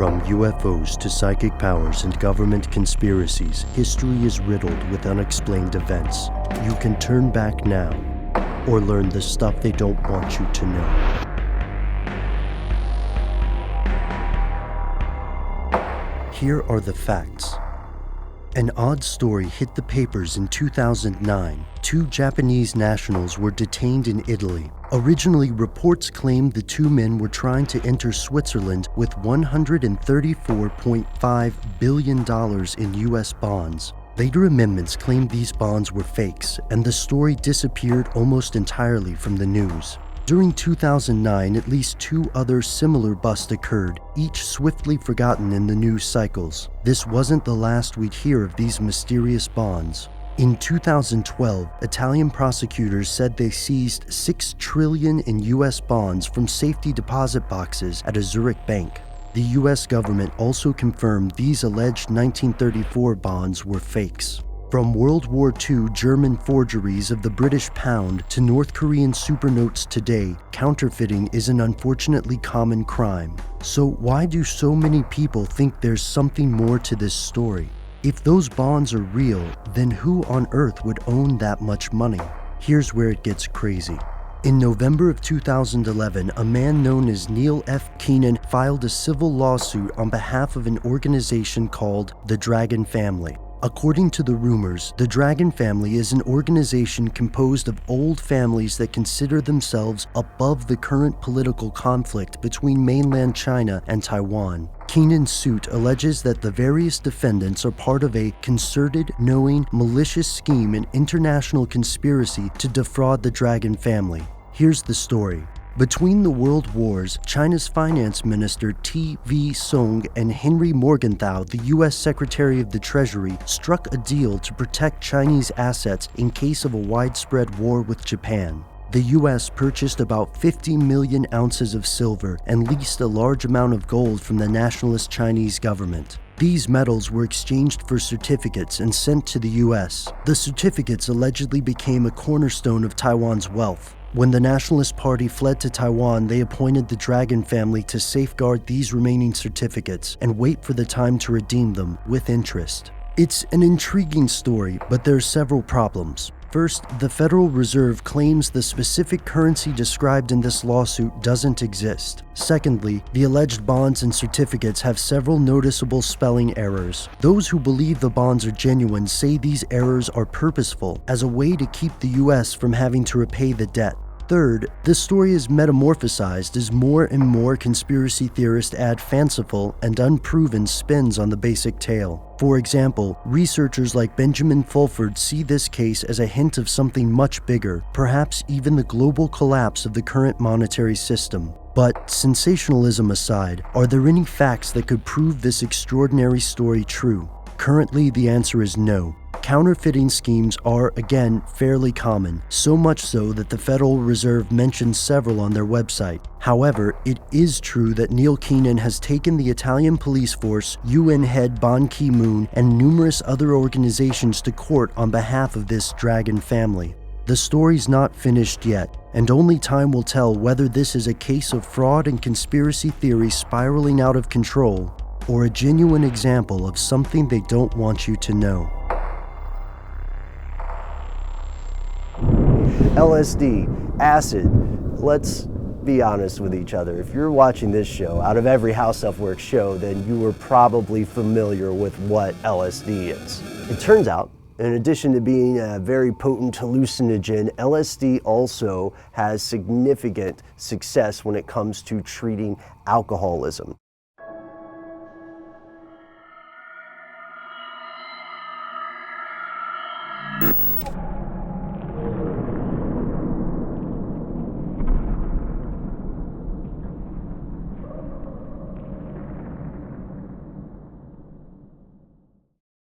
From UFOs to psychic powers and government conspiracies, history is riddled with unexplained events. You can turn back now, or learn the stuff they don't want you to know. Here are the facts. An odd story hit the papers in 2009. Two Japanese nationals were detained in Italy. Originally, reports claimed the two men were trying to enter Switzerland with $134.5 billion in US bonds. Later amendments claimed these bonds were fakes, and the story disappeared almost entirely from the news. During 2009, at least two other similar busts occurred, each swiftly forgotten in the news cycles. This wasn't the last we'd hear of these mysterious bonds. In 2012, Italian prosecutors said they seized $6 trillion in US bonds from safety deposit boxes at a Zurich bank. The US government also confirmed these alleged 1934 bonds were fakes. From World War II German forgeries of the British pound to North Korean supernotes today, counterfeiting is an unfortunately common crime. So why do so many people think there's something more to this story? If those bonds are real, then who on earth would own that much money? Here's where it gets crazy. In November of 2011, a man known as Neil F. Keenan filed a civil lawsuit on behalf of an organization called the Dragon Family. According to the rumors, the Dragon Family is an organization composed of old families that consider themselves above the current political conflict between mainland China and Taiwan. Keenan's suit alleges that the various defendants are part of a concerted, knowing, malicious scheme and international conspiracy to defraud the Dragon Family. Here's the story. Between the world wars, China's finance minister T.V. Song and Henry Morgenthau, the U.S. Secretary of the Treasury, struck a deal to protect Chinese assets in case of a widespread war with Japan. The U.S. purchased about 50 million ounces of silver and leased a large amount of gold from the nationalist Chinese government. These metals were exchanged for certificates and sent to the U.S. The certificates allegedly became a cornerstone of Taiwan's wealth. When the Nationalist Party fled to Taiwan, they appointed the Dragon Family to safeguard these remaining certificates and wait for the time to redeem them with interest. It's an intriguing story, but there are several problems. First, the Federal Reserve claims the specific currency described in this lawsuit doesn't exist. Secondly, the alleged bonds and certificates have several noticeable spelling errors. Those who believe the bonds are genuine say these errors are purposeful as a way to keep the US from having to repay the debt. Third, the story is metamorphosized as more and more conspiracy theorists add fanciful and unproven spins on the basic tale. For example, researchers like Benjamin Fulford see this case as a hint of something much bigger, perhaps even the global collapse of the current monetary system. But sensationalism aside, are there any facts that could prove this extraordinary story true? Currently, the answer is no. Counterfeiting schemes are, again, fairly common, so much so that the Federal Reserve mentions several on their website. However, it is true that Neil Keenan has taken the Italian police force, UN head Ban Ki-moon, and numerous other organizations to court on behalf of this Dragon Family. The story's not finished yet, and only time will tell whether this is a case of fraud and conspiracy theory spiraling out of control, or a genuine example of something they don't want you to know. LSD, acid, let's be honest with each other. If you're watching this show, out of every House Elf Works show, then you are probably familiar with what LSD is. It turns out, in addition to being a very potent hallucinogen, LSD also has significant success when it comes to treating alcoholism.